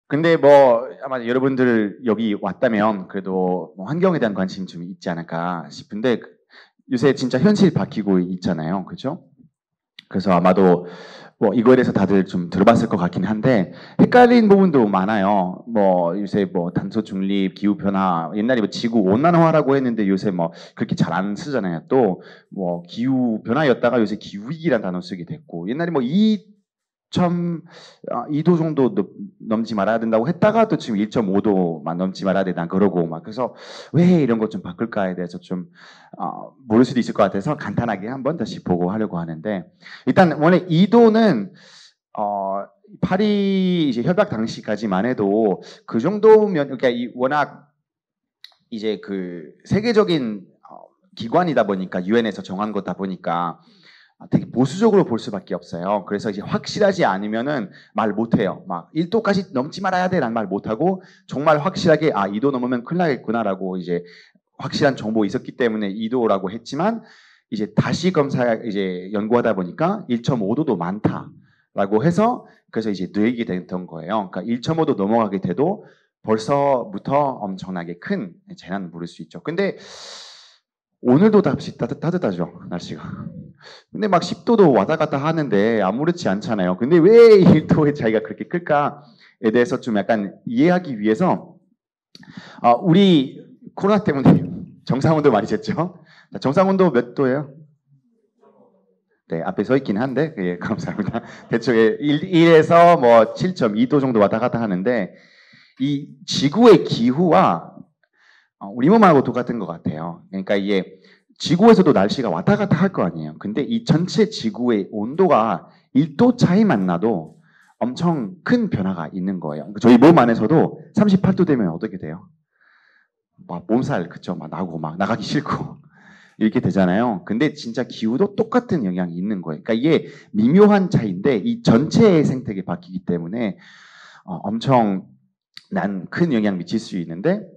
근데 뭐 아마 여러분들 여기 왔다면 그래도 뭐 환경에 대한 관심이 좀 있지 않을까 싶은데 요새 진짜 현실 바뀌고 있잖아요. 그죠? 그래서 아마도 뭐 이거에 대해서 다들 좀 들어봤을 것 같긴 한데 헷갈린 부분도 많아요. 뭐 요새 뭐 탄소 중립, 기후 변화, 옛날에 뭐 지구 온난화라고 했는데 요새 뭐 그렇게 잘 안 쓰잖아요. 또 뭐 기후 변화였다가 요새 기후 위기란 단어 쓰게 됐고 옛날에 뭐 2도 정도 넘지 말아야 된다고 했다가 또 지금 1.5도만 넘지 말아야 된다 그러고 막 그래서 왜 이런 것 좀 바꿀까에 대해서 좀 모를 수도 있을 것 같아서 간단하게 한번 다시 보고 하려고 하는데 일단 원래 2도는 파리 이제 협약 당시까지만 해도 그 정도면 그러니까 워낙 이제 그 세계적인 기관이다 보니까 유엔에서 정한 거다 보니까 되게 보수적으로 볼 수밖에 없어요. 그래서 이제 확실하지 않으면은 말 못해요. 막 1도까지 넘지 말아야 돼라는 말 못하고 정말 확실하게 2도 넘으면 큰일 나겠구나라고 이제 확실한 정보 있었기 때문에 2도라고 했지만 이제 다시 이제 연구하다 보니까 1.5도도 많다라고 해서 그래서 이제 늘게 됐던 거예요. 그러니까 1.5도 넘어가게 돼도 벌써부터 엄청나게 큰 재난을 부를 수 있죠. 근데 오늘도 다시 따뜻하죠, 날씨가. 근데 막 10도도 왔다 갔다 하는데 아무렇지 않잖아요. 근데 왜 1도의 차이가 그렇게 클까에 대해서 좀 약간 이해하기 위해서 우리 코로나 때문에 정상온도 많이 쟀죠. 정상온도 몇 도예요? 네, 앞에 서 있긴 한데, 예, 감사합니다. 대충 1에서 뭐 7.2도 정도 왔다 갔다 하는데, 이 지구의 기후와 우리 몸하고 똑같은 것 같아요. 그러니까 이게 지구에서도 날씨가 왔다 갔다 할 거 아니에요. 근데 이 전체 지구의 온도가 1도 차이만 나도 엄청 큰 변화가 있는 거예요. 저희 몸 안에서도 38도 되면 어떻게 돼요? 막 몸살 그쵸? 막 나고 막 나가기 싫고 이렇게 되잖아요. 근데 진짜 기후도 똑같은 영향이 있는 거예요. 그러니까 이게 미묘한 차이인데 이 전체의 생태계 바뀌기 때문에 엄청 난 큰 영향 미칠 수 있는데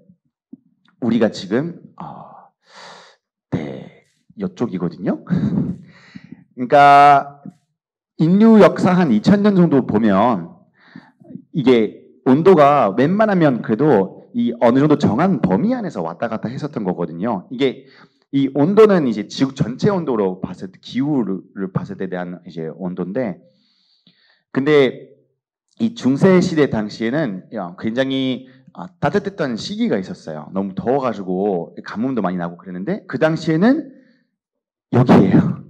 우리가 지금 네 이쪽이거든요. 그러니까 인류 역사 한 2000년 정도 보면 이게 온도가 웬만하면 그래도 이 어느 정도 정한 범위 안에서 왔다 갔다 했었던 거거든요. 이게 이 온도는 이제 지구 전체 온도로 봤을 때 기후를 봤을 때 대한 이제 온도인데 근데 이 중세 시대 당시에는 굉장히 따뜻했던 시기가 있었어요. 너무 더워가지고 가뭄도 많이 나고 그랬는데 그 당시에는 여기에요.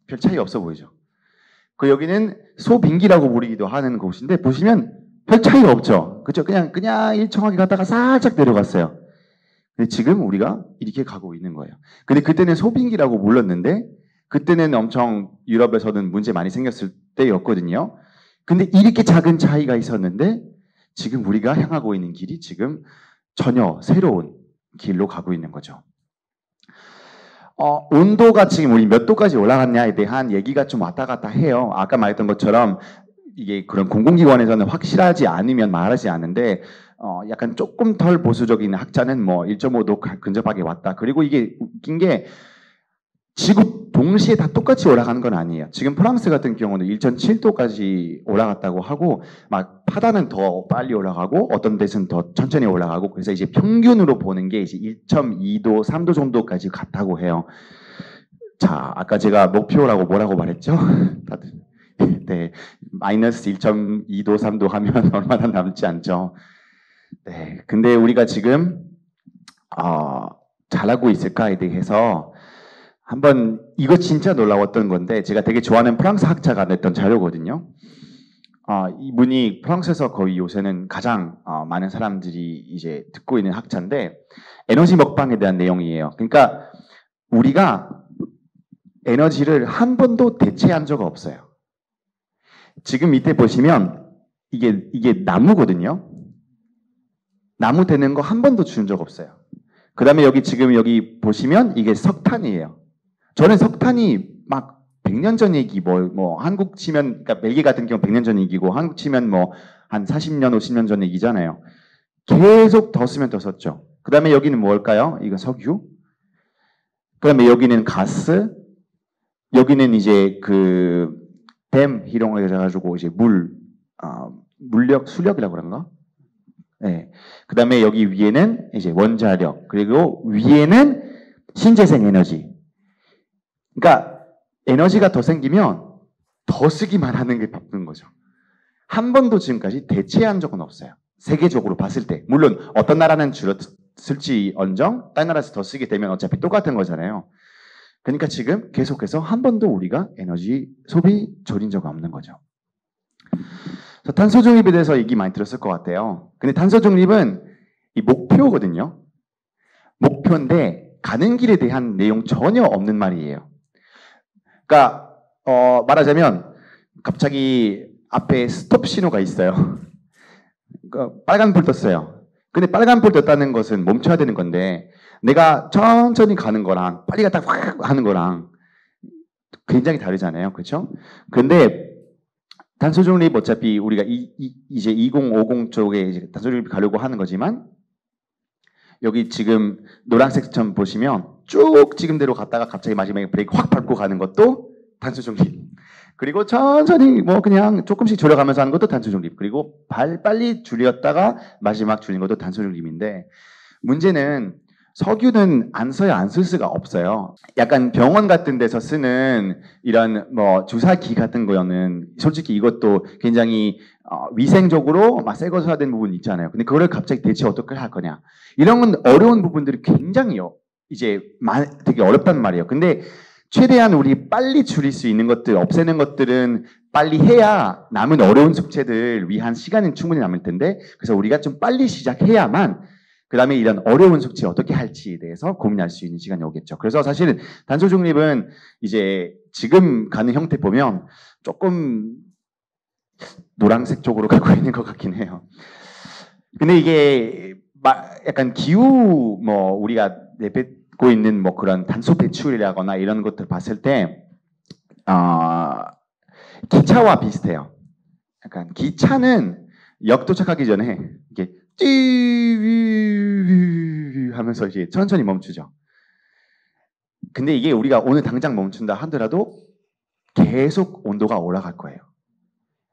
별 차이 없어 보이죠. 그 여기는 소빙기라고 부르기도 하는 곳인데 보시면 별 차이가 없죠. 그렇죠? 그냥 일정하게 갔다가 살짝 내려갔어요. 근데 지금 우리가 이렇게 가고 있는 거예요. 근데 그때는 소빙기라고 불렀는데 그때는 엄청 유럽에서는 문제 많이 생겼을 때였거든요. 근데 이렇게 작은 차이가 있었는데 지금 우리가 향하고 있는 길이 지금 전혀 새로운 길로 가고 있는 거죠. 온도가 지금 우리 몇 도까지 올라갔냐에 대한 얘기가 좀 왔다 갔다 해요. 아까 말했던 것처럼 이게 그런 공공기관에서는 확실하지 않으면 말하지 않는데 약간 조금 덜 보수적인 학자는 뭐 1.5도 근접하게 왔다. 그리고 이게 웃긴 게 지구 동시에 다 똑같이 올라가는 건 아니에요. 지금 프랑스 같은 경우는 1.7도까지 올라갔다고 하고 막 파다는 더 빨리 올라가고 어떤 데서는 더 천천히 올라가고 그래서 이제 평균으로 보는 게 이제 1.2도, 3도 정도까지 갔다고 해요. 자, 아까 제가 목표라고 뭐라고 말했죠? 다들 네, 마이너스 1.2도, 3도 하면 얼마나 남지 않죠. 네, 근데 우리가 지금 잘하고 있을까에 대해서 한번 이거 진짜 놀라웠던 건데 제가 되게 좋아하는 프랑스 학자가 냈던 자료거든요. 이분이 프랑스에서 거의 요새는 가장 많은 사람들이 이제 듣고 있는 학자인데 에너지 먹방에 대한 내용이에요. 그러니까 우리가 에너지를 한 번도 대체한 적 없어요. 지금 밑에 보시면 이게 나무거든요. 나무 되는 거 한 번도 준 적 없어요. 그 다음에 지금 여기 보시면 이게 석탄이에요. 저는 석탄이 막 100년 전 얘기, 뭐 한국 치면, 그러니까 벨기에 같은 경우 100년 전 얘기고, 한국 치면 뭐 한 40년, 50년 전 얘기잖아요. 계속 더 쓰면 더 썼죠. 그 다음에 여기는 뭘까요? 이거 석유. 그 다음에 여기는 가스. 여기는 이제 댐 이런 거 해가지고 이제 물력, 수력이라고 그런가? 네. 그 다음에 여기 위에는 이제 원자력, 그리고 위에는 신재생 에너지. 그러니까 에너지가 더 생기면 더 쓰기만 하는 게 바쁜 거죠. 한 번도 지금까지 대체한 적은 없어요. 세계적으로 봤을 때. 물론 어떤 나라는 줄었을지언정 다른 나라에서 더 쓰게 되면 어차피 똑같은 거잖아요. 그러니까 지금 계속해서 한 번도 우리가 에너지 소비 줄인 적 없는 거죠. 탄소 중립에 대해서 얘기 많이 들었을 것 같아요. 근데 탄소 중립은 이 목표거든요. 목표인데 가는 길에 대한 내용 전혀 없는 말이에요. 그러니까 말하자면 갑자기 앞에 스톱 신호가 있어요. 그러니까 빨간 불 떴어요. 근데 빨간 불 떴다는 것은 멈춰야 되는 건데 내가 천천히 가는 거랑 빨리 갔다 확 하는 거랑 굉장히 다르잖아요. 그렇죠? 근데 탄소 중립 어차피 우리가 이제 2050 쪽에 이제 탄소 중립 가려고 하는 거지만 여기 지금 노란색처럼 보시면 쭉 지금대로 갔다가 갑자기 마지막에 브레이크 확 밟고 가는 것도 탄소 중립. 그리고 천천히 뭐 그냥 조금씩 줄여가면서 하는 것도 탄소 중립. 그리고 빨리 줄였다가 마지막 줄인 것도 탄소 중립인데 문제는 석유는 안 써야 안 쓸 수가 없어요. 약간 병원 같은 데서 쓰는 이런 뭐 주사기 같은 거는 솔직히 이것도 굉장히 위생적으로 막 새 거 써야 되는 부분이 있잖아요. 근데 그거를 갑자기 대체 어떻게 할 거냐. 이런 건 어려운 부분들이 굉장히 이제 되게 어렵단 말이에요. 근데 최대한 우리 빨리 줄일 수 있는 것들, 없애는 것들은 빨리 해야 남은 어려운 숙제들 위한 시간은 충분히 남을 텐데 그래서 우리가 좀 빨리 시작해야만 그 다음에 이런 어려운 숙제 어떻게 할지에 대해서 고민할 수 있는 시간이 오겠죠. 그래서 사실은 탄소 중립은 이제 지금 가는 형태 보면 조금 노란색 쪽으로 가고 있는 것 같긴 해요. 근데 이게 약간 기후 뭐 우리가 내뱉고 있는 뭐 그런 탄소 배출이라거나 이런 것들 봤을 때 기차와 비슷해요. 약간 기차는 역 도착하기 전에 이게 하면서 이제 천천히 멈추죠. 근데 이게 우리가 오늘 당장 멈춘다 하더라도 계속 온도가 올라갈 거예요.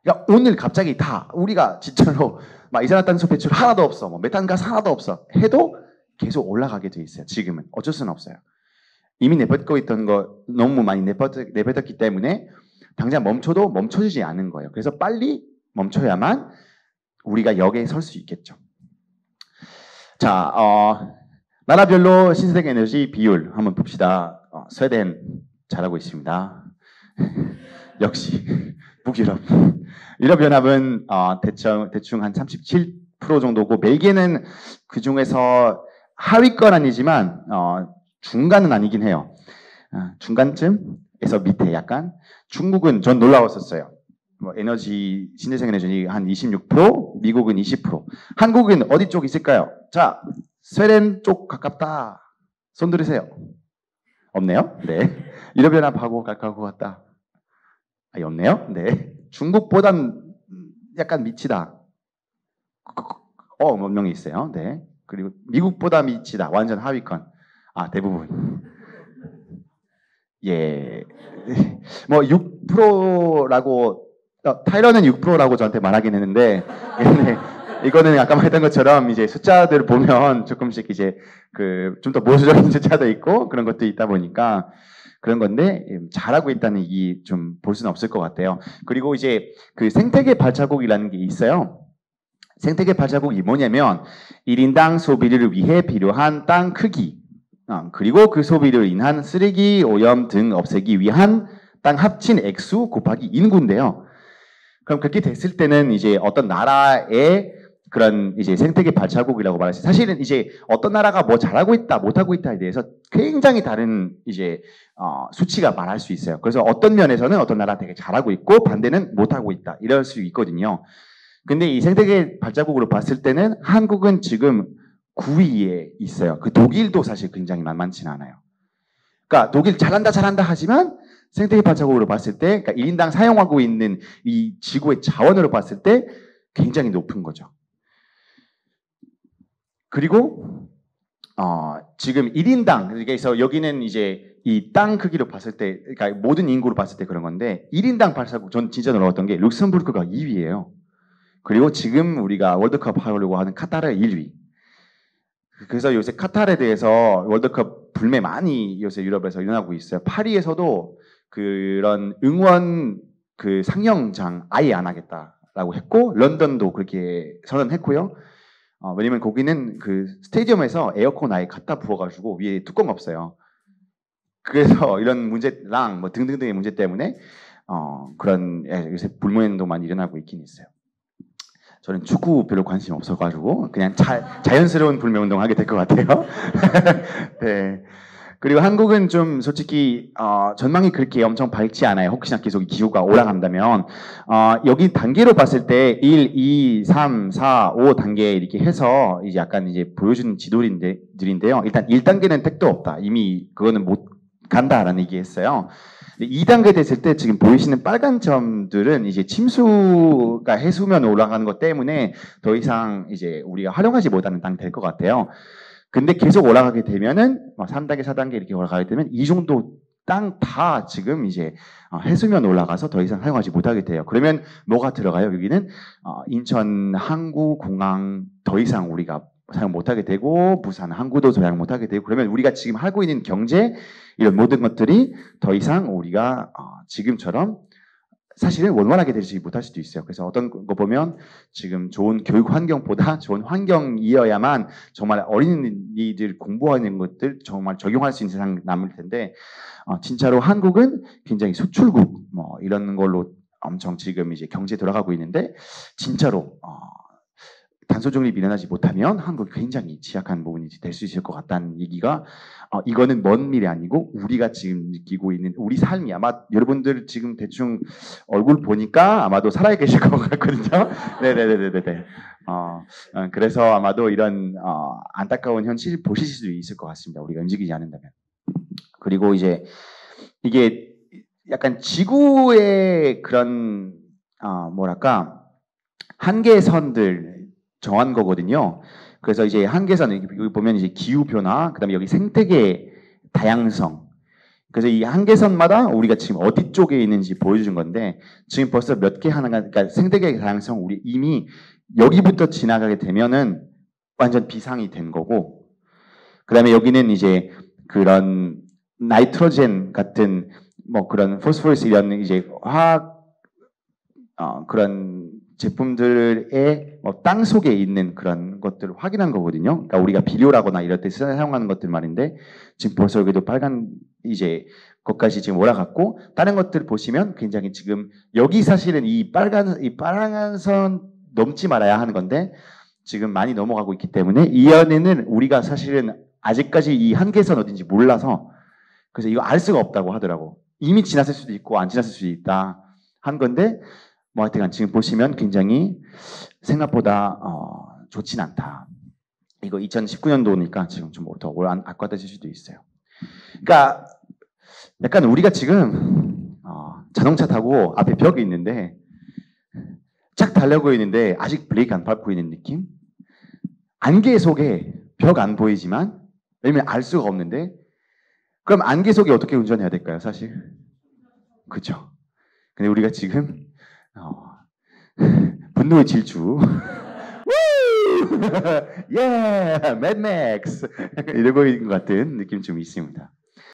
그러니까 오늘 갑자기 다 우리가 진짜로 막 이산화탄소 배출 하나도 없어, 뭐 메탄가스 하나도 없어 해도 계속 올라가게 돼 있어요. 지금은 어쩔 수는 없어요. 이미 내뱉고 있던 거 너무 많이 내뱉었기 때문에 당장 멈춰도 멈춰지지 않은 거예요. 그래서 빨리 멈춰야만 우리가 역에 설 수 있겠죠. 자, 나라별로 신재생 에너지 비율 한번 봅시다. 스웨덴 잘하고 있습니다. 역시 북유럽. 유럽연합은 대충 한 37% 정도고 벨기에는 그 중에서 하위권 아니지만 중간은 아니긴 해요. 중간쯤에서 밑에 약간. 중국은 전 놀라웠었어요. 뭐 에너지 신재생 에너지 한 26%, 미국은 20%. 한국은 어디 쪽 있을까요? 자, 스웨덴 쪽 가깝다. 손 들으세요. 없네요. 네. 유럽연합하고 가까울 것 같다. 없네요. 네. 중국보단 약간 밑이다. 몇 명이 있어요. 네. 그리고 미국보다 밑이다. 완전 하위권. 대부분. 예. 뭐 6%라고 타이러는 6%라고 저한테 말하긴 했는데 이거는 아까 말했던 것처럼 이제 숫자들을 보면 조금씩 이제 좀 더 보수적인 숫자도 있고 그런 것도 있다 보니까 그런 건데 잘하고 있다는 얘기 좀 볼 수는 없을 것 같아요. 그리고 이제 그 생태계 발자국이라는 게 있어요. 생태계 발자국이 뭐냐면 1인당 소비를 위해 필요한 땅 크기 그리고 그 소비를 인한 쓰레기, 오염 등 없애기 위한 땅 합친 액수 곱하기 인구인데요. 그럼 그렇게 됐을 때는 이제 어떤 나라의 그런 이제 생태계 발자국이라고 말했어요. 사실은 이제 어떤 나라가 뭐 잘하고 있다, 못하고 있다에 대해서 굉장히 다른 이제 수치가 말할 수 있어요. 그래서 어떤 면에서는 어떤 나라 되게 잘하고 있고 반대는 못하고 있다 이럴 수 있거든요. 근데 이 생태계 발자국으로 봤을 때는 한국은 지금 9위에 있어요. 그 독일도 사실 굉장히 만만치는 않아요. 그러니까 독일 잘한다 하지만 생태계 발자국으로 봤을 때, 그러니까 1인당 사용하고 있는 이 지구의 자원으로 봤을 때 굉장히 높은 거죠. 그리고 지금 1인당, 그래서 여기는 이제 이 땅 크기로 봤을 때, 그러니까 모든 인구로 봤을 때 그런 건데 1인당 발자국 전 진짜 놀라웠던 게 룩셈부르크가 2위예요. 그리고 지금 우리가 월드컵 하려고 하는 카타르 1위. 그래서 요새 카타르에 대해서 월드컵 불매 많이 요새 유럽에서 일어나고 있어요. 파리에서도 그런 응원 그 상영장 아예 안 하겠다라고 했고, 런던도 그렇게 선언했고요. 왜냐면 거기는 그 스테디움에서 에어컨 아예 갖다 부어가지고 위에 뚜껑 없어요. 그래서 이런 문제랑 뭐 등등등의 문제 때문에 그런 요새 불매운동 많이 일어나고 있긴 있어요. 저는 축구 별로 관심 없어가지고 그냥 자연스러운 불매운동 하게 될 것 같아요. 네. 그리고 한국은 좀 솔직히 전망이 그렇게 엄청 밝지 않아요. 혹시나 계속 기후가 올라간다면 여기 단계로 봤을 때 1, 2, 3, 4, 5 단계 이렇게 해서 이제 약간 이제 보여주는 지도들인데요. 일단 1단계는 택도 없다. 이미 그거는 못 간다라는 얘기했어요. 2단계 됐을 때 지금 보이시는 빨간 점들은 이제 침수가 해수면 올라가는 것 때문에 더 이상 이제 우리가 활용하지 못하는 땅 될 것 같아요. 근데 계속 올라가게 되면은 3단계, 4단계 이렇게 올라가게 되면 이 정도 땅 다 지금 이제 해수면 올라가서 더 이상 사용하지 못하게 돼요. 그러면 뭐가 들어가요? 여기는 인천 항구공항 더 이상 우리가 사용 못하게 되고 부산 항구도 사용 못하게 되고 그러면 우리가 지금 하고 있는 경제 이런 모든 것들이 더 이상 우리가 지금처럼 사실은 원활하게 되지 못할 수도 있어요. 그래서 어떤 거 보면 지금 좋은 교육 환경보다 좋은 환경이어야만 정말 어린이들 공부하는 것들 정말 적용할 수 있는 세상 남을 텐데 진짜로 한국은 굉장히 수출국 뭐 이런 걸로 엄청 지금 이제 경제 돌아가고 있는데 진짜로 탄소 중립이 일어나지 못하면 한국이 굉장히 취약한 부분이 될 수 있을 것 같다는 얘기가 이거는 먼 미래 아니고 우리가 지금 느끼고 있는 우리 삶이 아마 여러분들 지금 대충 얼굴 보니까 아마도 살아 계실 것 같거든요. 네네네네네. 그래서 아마도 이런 안타까운 현실 보실 수도 있을 것 같습니다. 우리가 움직이지 않는다면. 그리고 이제 이게 약간 지구의 그런 뭐랄까 한계선들 정한 거거든요. 그래서 이제 한계선 여기 보면 이제 기후 변화, 그다음에 여기 생태계 다양성. 그래서 이 한계선마다 우리가 지금 어디 쪽에 있는지 보여준 건데 지금 벌써 몇 개 하나가 그러니까 생태계 다양성 우리 이미 여기부터 지나가게 되면은 완전 비상이 된 거고 그다음에 여기는 이제 그런 나이트로젠 같은 뭐 그런 포스포러스 이런 이제 화학 그런 제품들의 땅 속에 있는 그런 것들을 확인한 거거든요. 그러니까 우리가 비료라거나 이럴 때 사용하는 것들 말인데 지금 벌써 여기도 빨간 이제 것까지 지금 올라갔고 다른 것들 보시면 굉장히 지금 여기 사실은 이 빨간 선 넘지 말아야 하는 건데 지금 많이 넘어가고 있기 때문에 이 안에는 우리가 사실은 아직까지 이 한계선 어딘지 몰라서 그래서 이거 알 수가 없다고 하더라고. 이미 지났을 수도 있고 안 지났을 수도 있다 한 건데 뭐 하여튼 지금 보시면 굉장히 생각보다 좋진 않다. 이거 2019년도니까 지금 좀 더 악화되실 수도 있어요. 그러니까 약간 우리가 지금 자동차 타고 앞에 벽이 있는데 쫙 달려고 있는데 아직 브레이크 안 밟고 있는 느낌? 안개 속에 벽 안 보이지만 왜냐면 알 수가 없는데 그럼 안개 속에 어떻게 운전해야 될까요, 사실? 그죠? 근데 우리가 지금 분노의 질주 예, 매드맥스 이러고 있는 것 같은 느낌 좀 있습니다.